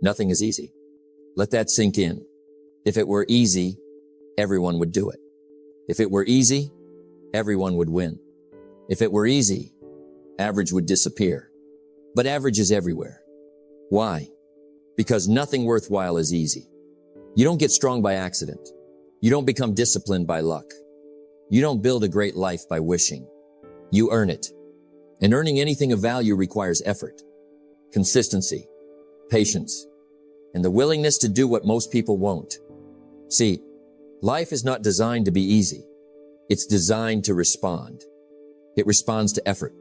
Nothing is easy. Let that sink in. If it were easy, everyone would do it. If it were easy, everyone would win. If it were easy, average would disappear. But average is everywhere. Why? Because nothing worthwhile is easy. You don't get strong by accident. You don't become disciplined by luck. You don't build a great life by wishing. You earn it. And earning anything of value requires effort, consistency, patience, and the willingness to do what most people won't. See, life is not designed to be easy. It's designed to respond. It responds to effort.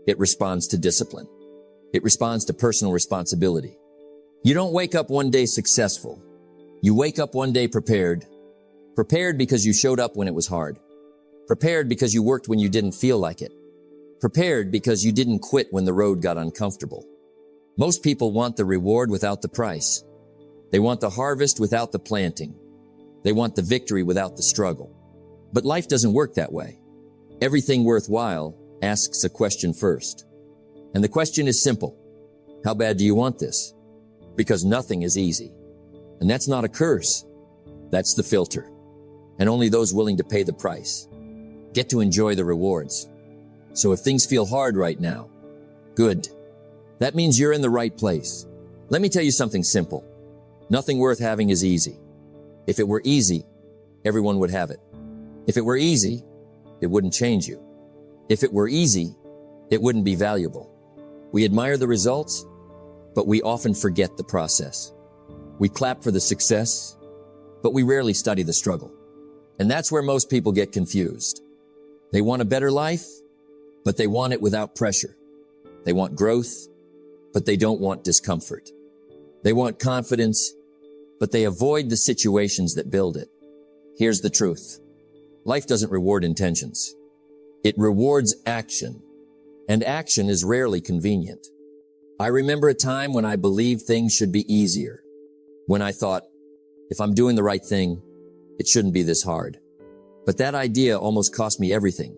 It responds to discipline. It responds to personal responsibility. You don't wake up one day successful. You wake up one day prepared. Prepared because you showed up when it was hard. Prepared because you worked when you didn't feel like it. Prepared because you didn't quit when the road got uncomfortable. Most people want the reward without the price. They want the harvest without the planting. They want the victory without the struggle. But life doesn't work that way. Everything worthwhile asks a question first. And the question is simple. How bad do you want this? Because nothing is easy. And that's not a curse. That's the filter. And only those willing to pay the price get to enjoy the rewards. So if things feel hard right now, good. That means you're in the right place. Let me tell you something simple. Nothing worth having is easy. If it were easy, everyone would have it. If it were easy, it wouldn't change you. If it were easy, it wouldn't be valuable. We admire the results, but we often forget the process. We clap for the success, but we rarely study the struggle. And that's where most people get confused. They want a better life, but they want it without pressure. They want growth, but they don't want discomfort. They want confidence, but they avoid the situations that build it. Here's the truth. Life doesn't reward intentions. It rewards action, and action is rarely convenient. I remember a time when I believed things should be easier, when I thought, if I'm doing the right thing, it shouldn't be this hard. But that idea almost cost me everything,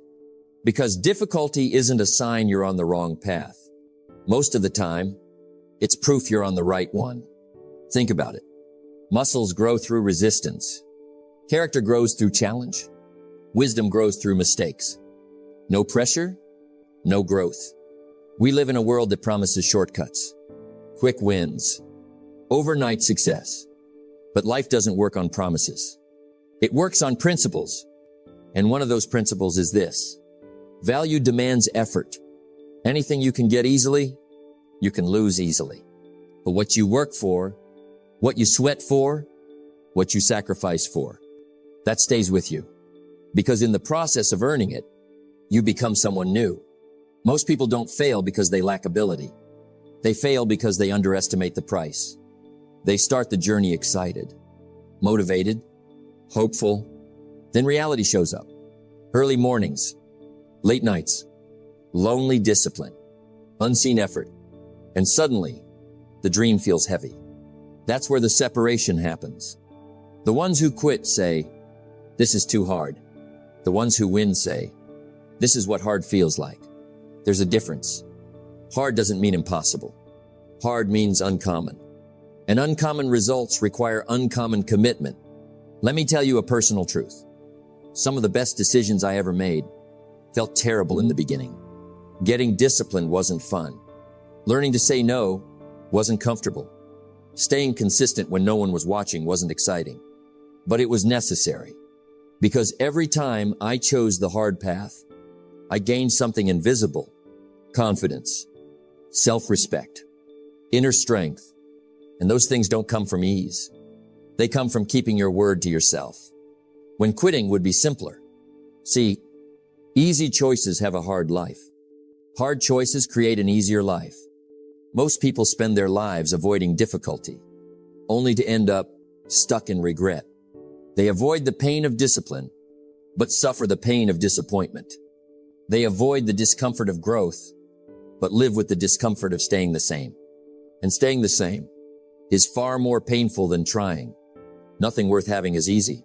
because difficulty isn't a sign you're on the wrong path. Most of the time, it's proof you're on the right one. Think about it. Muscles grow through resistance. Character grows through challenge. Wisdom grows through mistakes. No pressure, no growth. We live in a world that promises shortcuts, quick wins, overnight success. But life doesn't work on promises. It works on principles. And one of those principles is this. Value demands effort. Anything you can get easily, you can lose easily. But what you work for, what you sweat for, what you sacrifice for, that stays with you. Because in the process of earning it, you become someone new. Most people don't fail because they lack ability. They fail because they underestimate the price. They start the journey excited, motivated, hopeful. Then reality shows up. Early mornings, late nights, lonely discipline, unseen effort, and suddenly the dream feels heavy. That's where the separation happens. The ones who quit say, this is too hard. The ones who win say, this is what hard feels like. There's a difference. Hard doesn't mean impossible. Hard means uncommon. And uncommon results require uncommon commitment. Let me tell you a personal truth. Some of the best decisions I ever made felt terrible in the beginning. Getting disciplined wasn't fun. Learning to say no wasn't comfortable. Staying consistent when no one was watching wasn't exciting. But it was necessary. Because every time I chose the hard path, I gained something invisible: confidence, self-respect, inner strength. And those things don't come from ease. They come from keeping your word to yourself, when quitting would be simpler. See, easy choices have a hard life. Hard choices create an easier life. Most people spend their lives avoiding difficulty, only to end up stuck in regret. They avoid the pain of discipline, but suffer the pain of disappointment. They avoid the discomfort of growth, but live with the discomfort of staying the same. And staying the same is far more painful than trying. Nothing worth having is easy.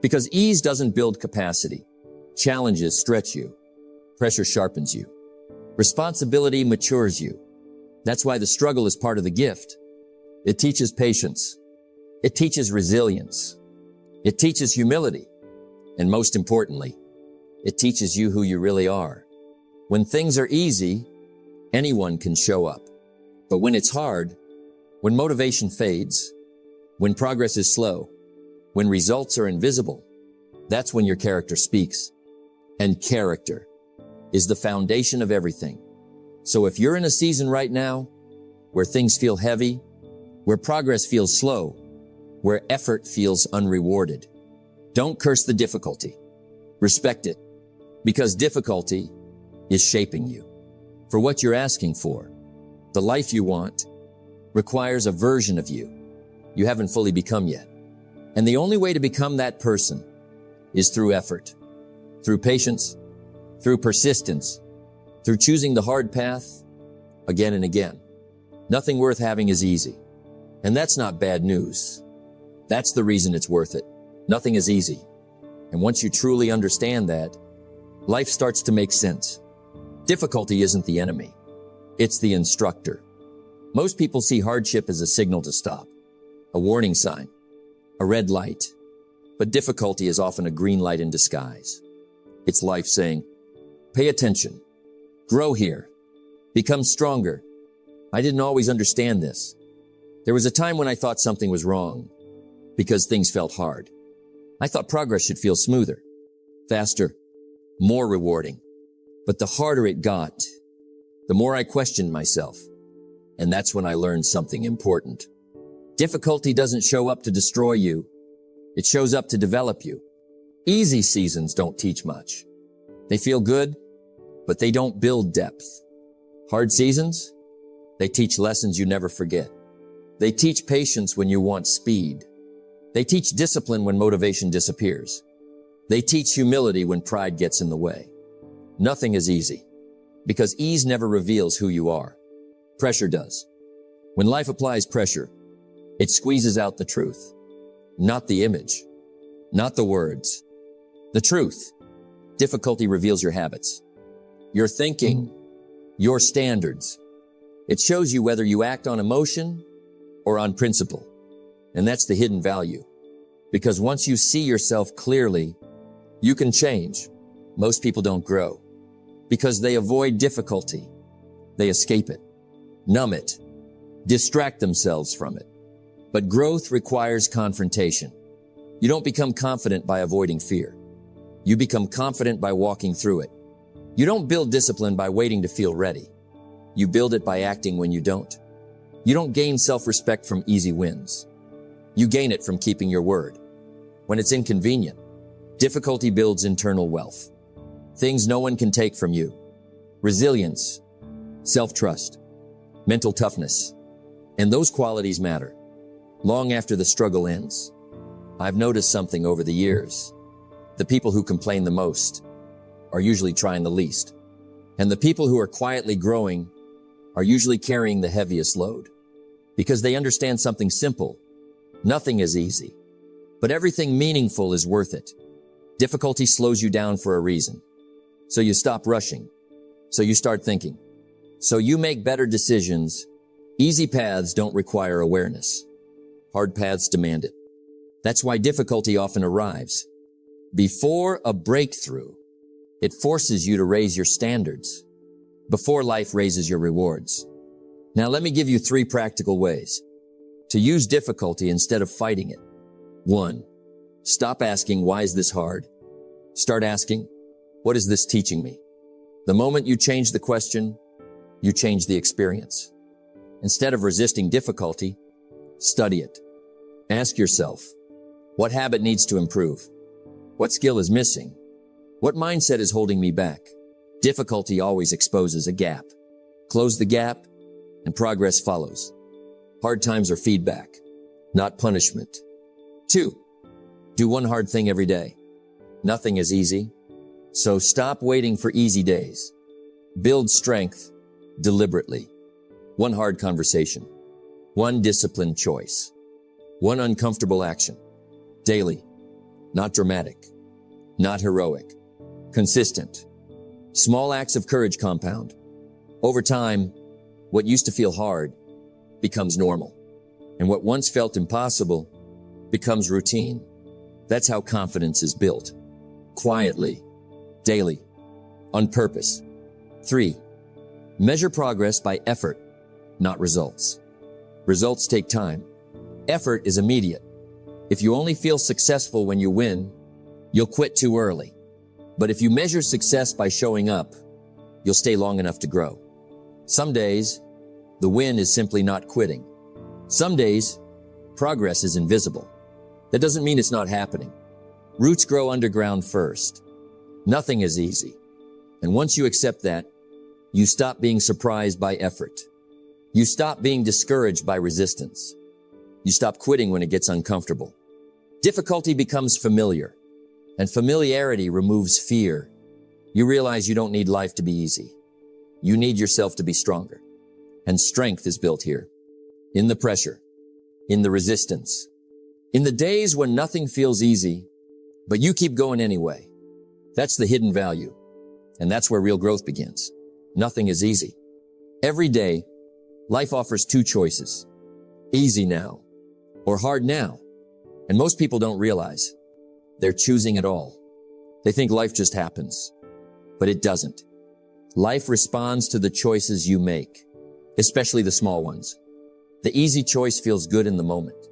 Because ease doesn't build capacity. Challenges stretch you. Pressure sharpens you. Responsibility matures you. That's why the struggle is part of the gift. It teaches patience. It teaches resilience. It teaches humility. And most importantly, it teaches you who you really are. When things are easy, anyone can show up. But when it's hard, when motivation fades, when progress is slow, when results are invisible, that's when your character speaks. And character is the foundation of everything. So if you're in a season right now where things feel heavy, where progress feels slow, where effort feels unrewarded, don't curse the difficulty. Respect it, because difficulty is shaping you for what you're asking for. The life you want requires a version of you haven't fully become yet. And the only way to become that person is through effort, through patience, through persistence, through choosing the hard path again and again. Nothing worth having is easy. And that's not bad news. That's the reason it's worth it. Nothing is easy. And once you truly understand that, life starts to make sense. Difficulty isn't the enemy. It's the instructor. Most people see hardship as a signal to stop, a warning sign, a red light. But difficulty is often a green light in disguise. It's life saying, pay attention, grow here, become stronger. I didn't always understand this. There was a time when I thought something was wrong because things felt hard. I thought progress should feel smoother, faster, more rewarding. But the harder it got, the more I questioned myself. And that's when I learned something important. Difficulty doesn't show up to destroy you. It shows up to develop you. Easy seasons don't teach much. They feel good, but they don't build depth. Hard seasons, they teach lessons you never forget. They teach patience when you want speed. They teach discipline when motivation disappears. They teach humility when pride gets in the way. Nothing is easy, because ease never reveals who you are. Pressure does. When life applies pressure, it squeezes out the truth. Not the image, not the words, the truth. Difficulty reveals your habits, your thinking, your standards. It shows you whether you act on emotion or on principle. And that's the hidden value. Because once you see yourself clearly, you can change. Most people don't grow because they avoid difficulty. They escape it, numb it, distract themselves from it. But growth requires confrontation. You don't become confident by avoiding fear. You become confident by walking through it. You don't build discipline by waiting to feel ready. You build it by acting when you don't. You don't gain self-respect from easy wins. You gain it from keeping your word. When it's inconvenient, difficulty builds internal wealth. Things no one can take from you. Resilience, self-trust, mental toughness. And those qualities matter. Long after the struggle ends, I've noticed something over the years. The people who complain the most are usually trying the least. And the people who are quietly growing are usually carrying the heaviest load. Because they understand something simple. Nothing is easy, but everything meaningful is worth it. Difficulty slows you down for a reason. So you stop rushing. So you start thinking. So you make better decisions. Easy paths don't require awareness. Hard paths demand it. That's why difficulty often arrives. Before a breakthrough, it forces you to raise your standards. Before life raises your rewards. Now let me give you 3 practical ways to use difficulty instead of fighting it. 1. Stop asking, why is this hard? Start asking, what is this teaching me? The moment you change the question, you change the experience. Instead of resisting difficulty, study it. Ask yourself, what habit needs to improve? What skill is missing? What mindset is holding me back? Difficulty always exposes a gap. Close the gap, and progress follows. Hard times are feedback, not punishment. 2, do one hard thing every day. Nothing is easy, so stop waiting for easy days. Build strength deliberately. One hard conversation, one disciplined choice, one uncomfortable action. Daily, not dramatic, not heroic, consistent. Small acts of courage compound. Over time, What used to feel hard becomes normal. And what once felt impossible becomes routine. That's how confidence is built. Quietly, daily, on purpose. 3. Measure progress by effort, not results. Results take time. Effort is immediate. If you only feel successful when you win, you'll quit too early. But if you measure success by showing up, you'll stay long enough to grow. Some days, the win is simply not quitting. Some days, progress is invisible. That doesn't mean it's not happening. Roots grow underground first. Nothing is easy. And once you accept that, you stop being surprised by effort. You stop being discouraged by resistance. You stop quitting when it gets uncomfortable. Difficulty becomes familiar, and familiarity removes fear. You realize you don't need life to be easy. You need yourself to be stronger. And strength is built here. In the pressure. In the resistance. In the days when nothing feels easy, but you keep going anyway. That's the hidden value. And that's where real growth begins. Nothing is easy. Every day, life offers two choices. Easy now or hard now. And most people don't realize they're choosing it all. They think life just happens, but it doesn't. Life responds to the choices you make, especially the small ones. The easy choice feels good in the moment.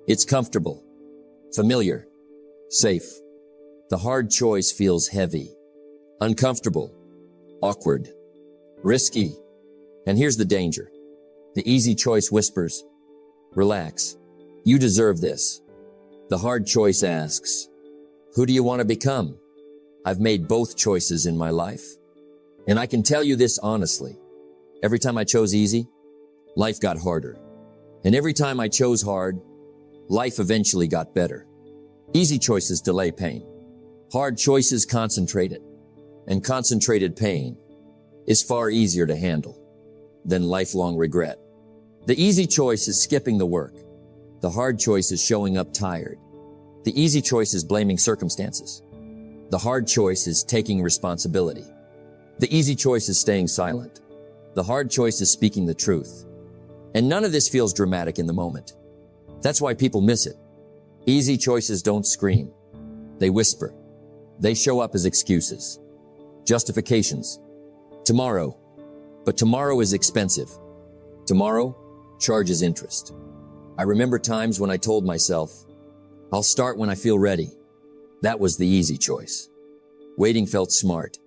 It's comfortable, familiar, safe. The hard choice feels heavy, uncomfortable, awkward, risky. And here's the danger. The easy choice whispers, relax. You deserve this. The hard choice asks, who do you want to become? I've made both choices in my life. And I can tell you this honestly. Every time I chose easy, life got harder. And every time I chose hard, life eventually got better. Easy choices delay pain. Hard choices concentrate it. And concentrated pain is far easier to handle than lifelong regret. The easy choice is skipping the work. The hard choice is showing up tired. The easy choice is blaming circumstances. The hard choice is taking responsibility. The easy choice is staying silent. The hard choice is speaking the truth. And none of this feels dramatic in the moment. That's why people miss it. Easy choices don't scream. They whisper. They show up as excuses, justifications. Tomorrow. But tomorrow is expensive. Tomorrow charges interest. I remember times when I told myself, I'll start when I feel ready. That was the easy choice. Waiting felt smart,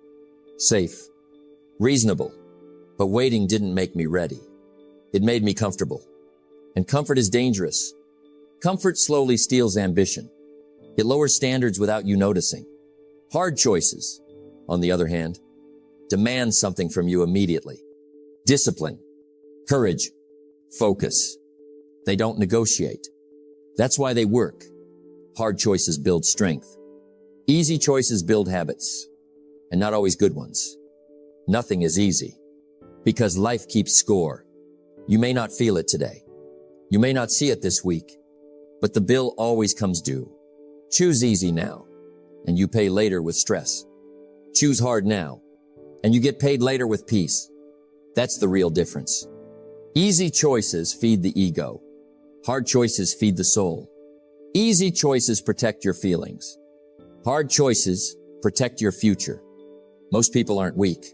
safe, reasonable, but waiting didn't make me ready. It made me comfortable. And comfort is dangerous. Comfort slowly steals ambition. It lowers standards without you noticing. Hard choices, on the other hand, demand something from you immediately. Discipline, courage, focus. They don't negotiate. That's why they work. Hard choices build strength. Easy choices build habits, and not always good ones. Nothing is easy, because life keeps score. You may not feel it today. You may not see it this week, but the bill always comes due. Choose easy now, and you pay later with stress. Choose hard now, and you get paid later with peace. That's the real difference. Easy choices feed the ego. Hard choices feed the soul. Easy choices protect your feelings. Hard choices protect your future. Most people aren't weak.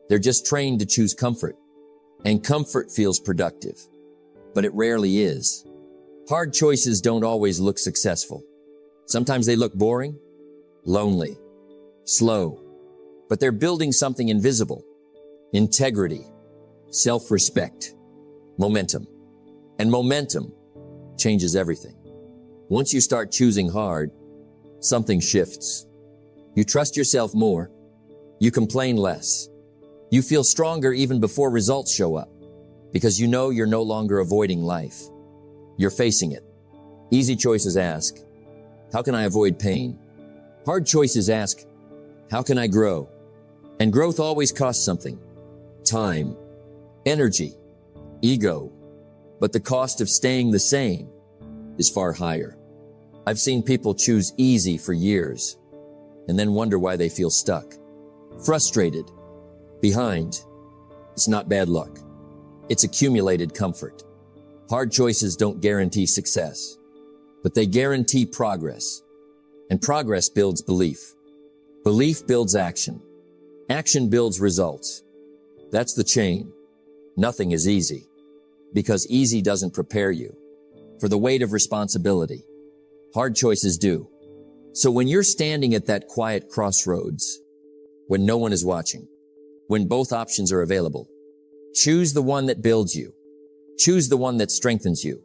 They're just trained to choose comfort. And comfort feels productive. But it rarely is. Hard choices don't always look successful. Sometimes they look boring, lonely, slow. But they're building something invisible. Integrity, self-respect, momentum. And momentum changes everything. Once you start choosing hard, something shifts. You trust yourself more. You complain less. You feel stronger even before results show up, because you know you're no longer avoiding life. You're facing it. Easy choices ask, how can I avoid pain? Hard choices ask, how can I grow? And growth always costs something. Time, energy, ego. But the cost of staying the same is far higher. I've seen people choose easy for years and then wonder why they feel stuck, frustrated, behind. It's not bad luck. It's accumulated comfort. Hard choices don't guarantee success, but they guarantee progress. And progress builds belief. Belief builds action. Action builds results. That's the chain. Nothing is easy, because easy doesn't prepare you for the weight of responsibility. Hard choices do. So when you're standing at that quiet crossroads, when no one is watching, when both options are available, choose the one that builds you. Choose the one that strengthens you.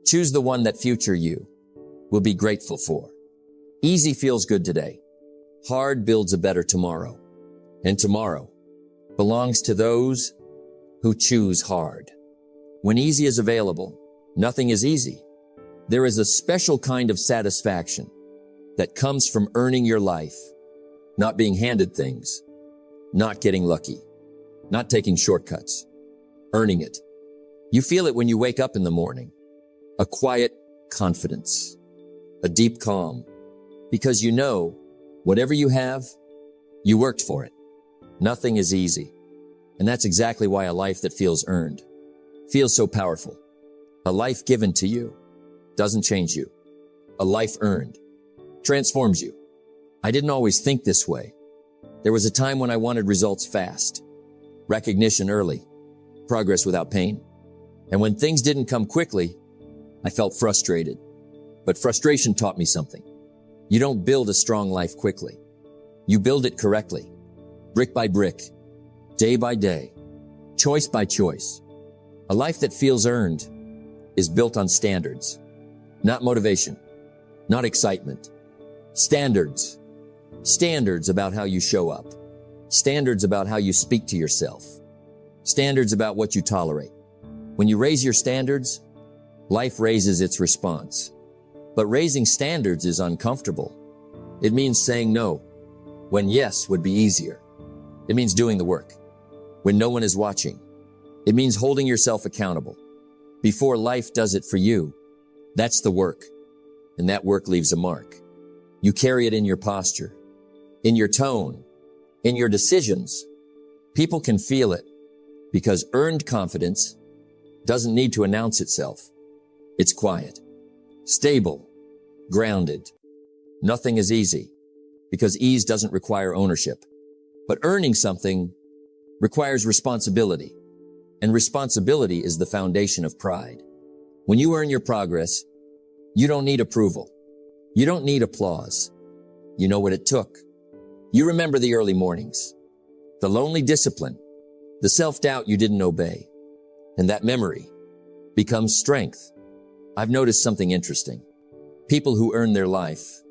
Choose the one that future you will be grateful for. Easy feels good today. Hard builds a better tomorrow. And tomorrow belongs to those who choose hard. When easy is available, nothing is easy. There is a special kind of satisfaction that comes from earning your life, not being handed things, not getting lucky, not taking shortcuts, earning it. You feel it when you wake up in the morning, a quiet confidence, a deep calm, because you know whatever you have, you worked for it. Nothing is easy. And that's exactly why a life that feels earned feels so powerful. A life given to you doesn't change you. A life earned transforms you. I didn't always think this way. There was a time when I wanted results fast, recognition early, progress without pain. And when things didn't come quickly, I felt frustrated. But frustration taught me something. You don't build a strong life quickly. You build it correctly, brick by brick, day by day, choice by choice. A life that feels earned is built on standards, not motivation, not excitement. Standards. Standards about how you show up. Standards about how you speak to yourself. Standards about what you tolerate. When you raise your standards, life raises its response. But raising standards is uncomfortable. It means saying no when yes would be easier. It means doing the work when no one is watching. It means holding yourself accountable before life does it for you. That's the work, and that work leaves a mark. You carry it in your posture, in your tone, in your decisions. People can feel it because earned confidence doesn't need to announce itself. It's quiet, stable, grounded. Nothing is easy because ease doesn't require ownership. But earning something requires responsibility, and responsibility is the foundation of pride. When you earn your progress, you don't need approval. You don't need applause. You know what it took. You remember the early mornings, the lonely discipline, the self-doubt you didn't obey, and that memory becomes strength. I've noticed something interesting. People who earn their life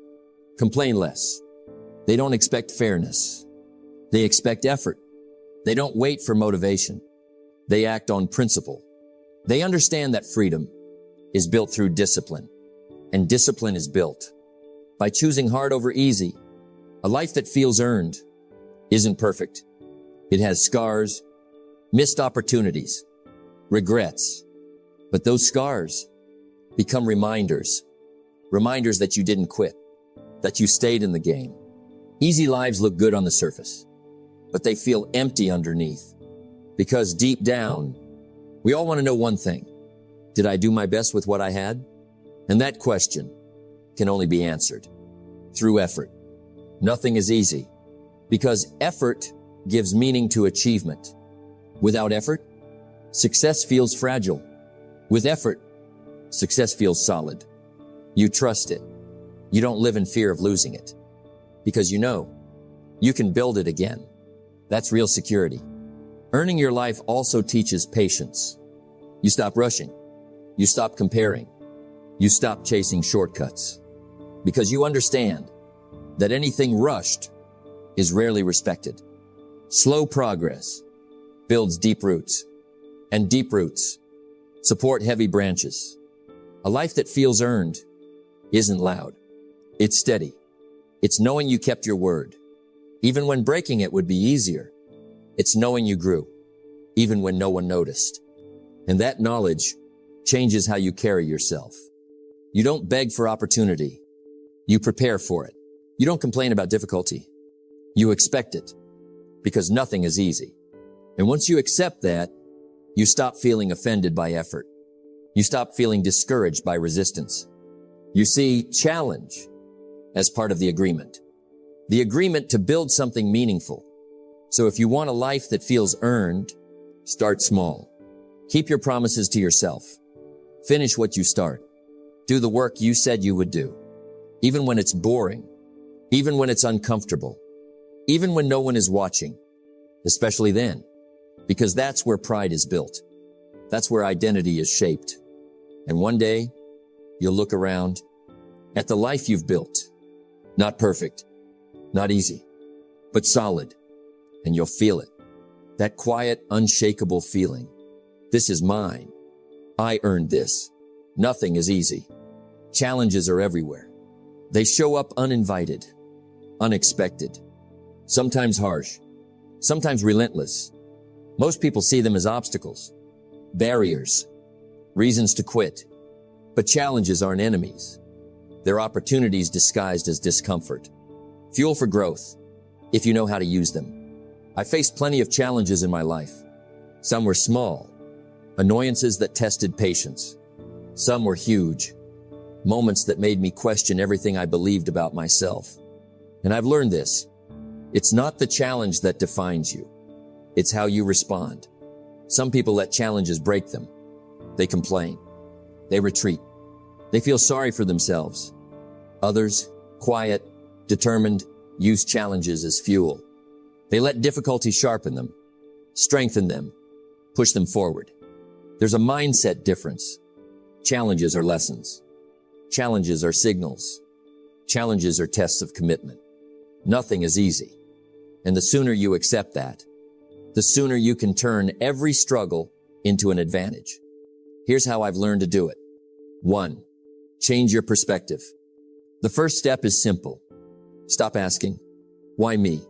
complain less. They don't expect fairness. They expect effort. They don't wait for motivation. They act on principle. They understand that freedom is built through discipline, and discipline is built by choosing hard over easy. A life that feels earned isn't perfect. It has scars, missed opportunities, regrets. But those scars become reminders that you didn't quit, that you stayed in the game. Easy lives look good on the surface, but they feel empty underneath. Because deep down, we all want to know one thing. Did I do my best with what I had? And that question can only be answered through effort. Nothing is easy because effort gives meaning to achievement. Without effort, success feels fragile. With effort, success feels solid. You trust it. You don't live in fear of losing it because you know you can build it again. That's real security. Earning your life also teaches patience. You stop rushing. You stop comparing. You stop chasing shortcuts because you understand that anything rushed is rarely respected. Slow progress builds deep roots, and deep roots support heavy branches. A life that feels earned isn't loud. It's steady. It's knowing you kept your word, even when breaking it would be easier. It's knowing you grew, even when no one noticed. And that knowledge changes how you carry yourself. You don't beg for opportunity. You prepare for it. You don't complain about difficulty. You expect it because nothing is easy. And once you accept that, You stop feeling offended by effort. You stop feeling discouraged by resistance. You see challenge as part of the agreement to build something meaningful. So if you want a life that feels earned, start small. Keep your promises to yourself. Finish what you start. Do the work you said you would do. Even when it's boring, even when it's uncomfortable, even when no one is watching, especially then, because that's where pride is built. That's where identity is shaped. And one day, you'll look around at the life you've built. Not perfect, not easy, but solid. And you'll feel it. That quiet, unshakable feeling. This is mine. I earned this. Nothing is easy. Challenges are everywhere. They show up uninvited, unexpected, sometimes harsh, sometimes relentless. Most people see them as obstacles, barriers, reasons to quit. But challenges aren't enemies. They're opportunities disguised as discomfort. Fuel for growth, if you know how to use them. I faced plenty of challenges in my life. Some were small, annoyances that tested patience. Some were huge, moments that made me question everything I believed about myself. And I've learned this. It's not the challenge that defines you. It's how you respond. Some people let challenges break them. They complain. They retreat. They feel sorry for themselves. Others, quiet, determined, use challenges as fuel. They let difficulty sharpen them, strengthen them, push them forward. There's a mindset difference. Challenges are lessons. Challenges are signals. Challenges are tests of commitment. Nothing is easy. And the sooner you accept that, the sooner you can turn every struggle into an advantage. Here's how I've learned to do it. 1. Change your perspective. The first step is simple. Stop asking, why me?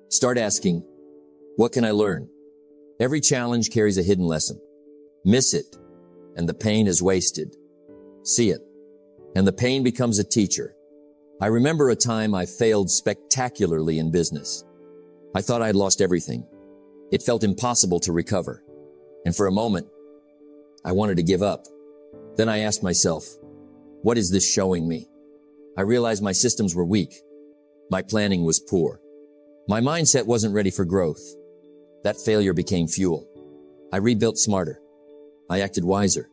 Start asking, what can I learn? Every challenge carries a hidden lesson. Miss it, and the pain is wasted. See it, and the pain becomes a teacher. I remember a time I failed spectacularly in business. I thought I'd lost everything. It felt impossible to recover. And for a moment, I wanted to give up. Then I asked myself, what is this showing me? I realized my systems were weak. My planning was poor. My mindset wasn't ready for growth. That failure became fuel. I rebuilt smarter. I acted wiser.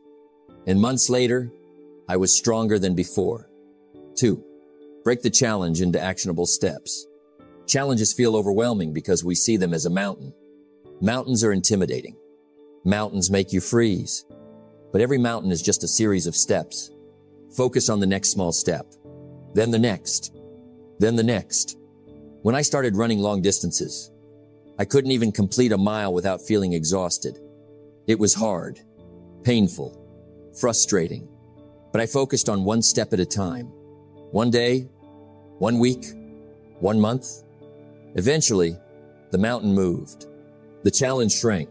And months later, I was stronger than before. 2. Break the challenge into actionable steps. Challenges feel overwhelming because we see them as a mountain. Mountains are intimidating. Mountains make you freeze. But every mountain is just a series of steps. Focus on the next small step. Then the next. Then the next. When I started running long distances, I couldn't even complete a mile without feeling exhausted. It was hard, painful, frustrating, but I focused on one step at a time. One day, 1 week, 1 month. Eventually, the mountain moved. The challenge shrank,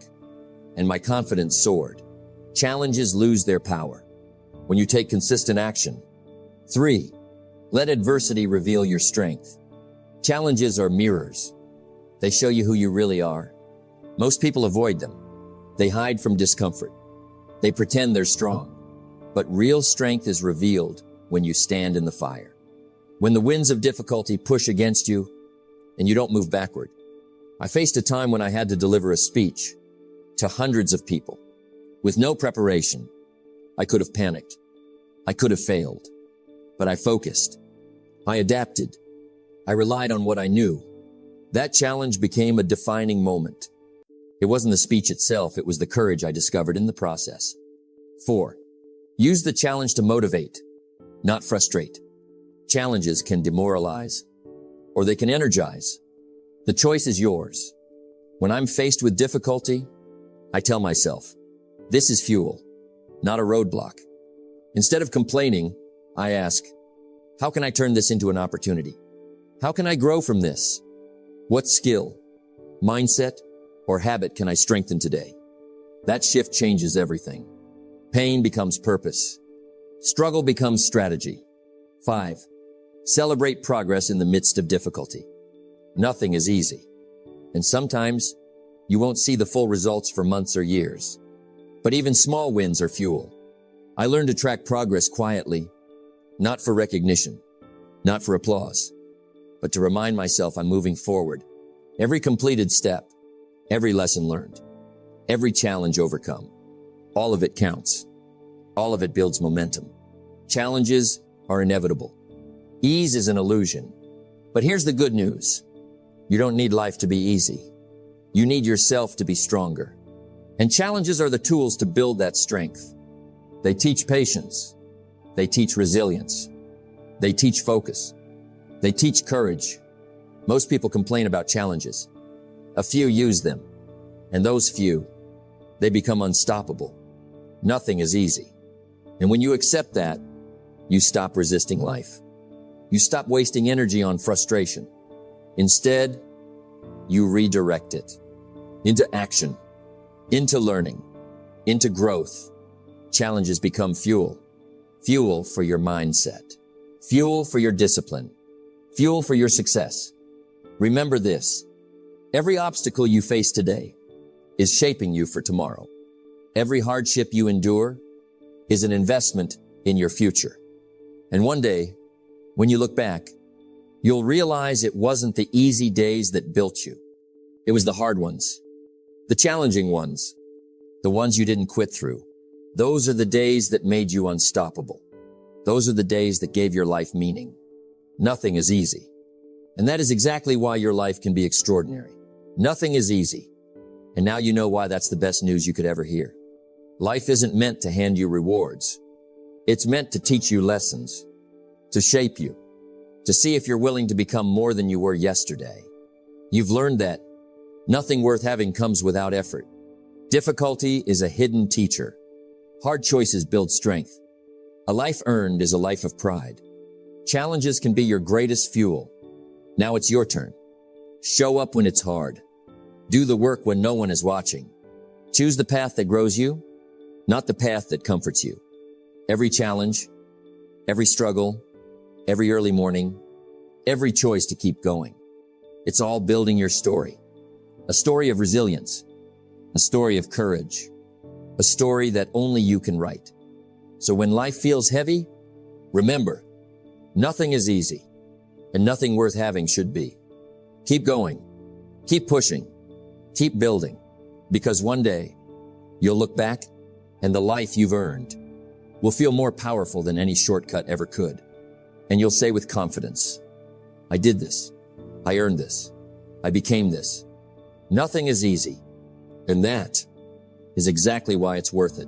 and my confidence soared. Challenges lose their power when you take consistent action. 3. Let adversity reveal your strength. Challenges are mirrors. They show you who you really are. Most people avoid them. They hide from discomfort. They pretend they're strong. But real strength is revealed when you stand in the fire. When the winds of difficulty push against you and you don't move backward. I faced a time when I had to deliver a speech to hundreds of people with no preparation. I could have panicked. I could have failed. But I focused. I adapted. I relied on what I knew. That challenge became a defining moment. It wasn't the speech itself, it was the courage I discovered in the process. 4. Use the challenge to motivate, not frustrate. Challenges can demoralize, or they can energize. The choice is yours. When I'm faced with difficulty, I tell myself, this is fuel, not a roadblock. Instead of complaining, I ask, how can I turn this into an opportunity? How can I grow from this? What skill, mindset, or habit can I strengthen today? That shift changes everything. Pain becomes purpose. Struggle becomes strategy. 5. Celebrate progress in the midst of difficulty. Nothing is easy. And sometimes you won't see the full results for months or years. But even small wins are fuel. I learned to track progress quietly, not for recognition, not for applause, but to remind myself I'm moving forward. Every completed step, every lesson learned, every challenge overcome, all of it counts. All of it builds momentum. Challenges are inevitable. Ease is an illusion. But here's the good news. You don't need life to be easy. You need yourself to be stronger. And challenges are the tools to build that strength. They teach patience. They teach resilience. They teach focus. They teach courage. Most people complain about challenges. A few use them. And those few, they become unstoppable. Nothing is easy. And when you accept that, you stop resisting life. You stop wasting energy on frustration. Instead, you redirect it into action, into learning, into growth. Challenges become fuel. Fuel for your mindset. Fuel for your discipline. Fuel for your success. Remember this. Every obstacle you face today is shaping you for tomorrow. Every hardship you endure is an investment in your future. And one day, when you look back, you'll realize it wasn't the easy days that built you. It was the hard ones, the challenging ones, the ones you didn't quit through. Those are the days that made you unstoppable. Those are the days that gave your life meaning. Nothing is easy. And that is exactly why your life can be extraordinary. Nothing is easy. And now you know why that's the best news you could ever hear. Life isn't meant to hand you rewards. It's meant to teach you lessons, to shape you, to see if you're willing to become more than you were yesterday. You've learned that nothing worth having comes without effort. Difficulty is a hidden teacher. Hard choices build strength. A life earned is a life of pride. Challenges can be your greatest fuel. Now it's your turn. Show up when it's hard. Do the work when no one is watching. Choose the path that grows you, not the path that comforts you. Every challenge, every struggle, every early morning, every choice to keep going. It's all building your story. A story of resilience, a story of courage, a story that only you can write. So when life feels heavy, remember, nothing is easy and nothing worth having should be. Keep going, keep pushing, keep building, because one day you'll look back and the life you've earned will feel more powerful than any shortcut ever could. And you'll say with confidence, I did this. I earned this. I became this. Nothing is easy. And that is exactly why it's worth it.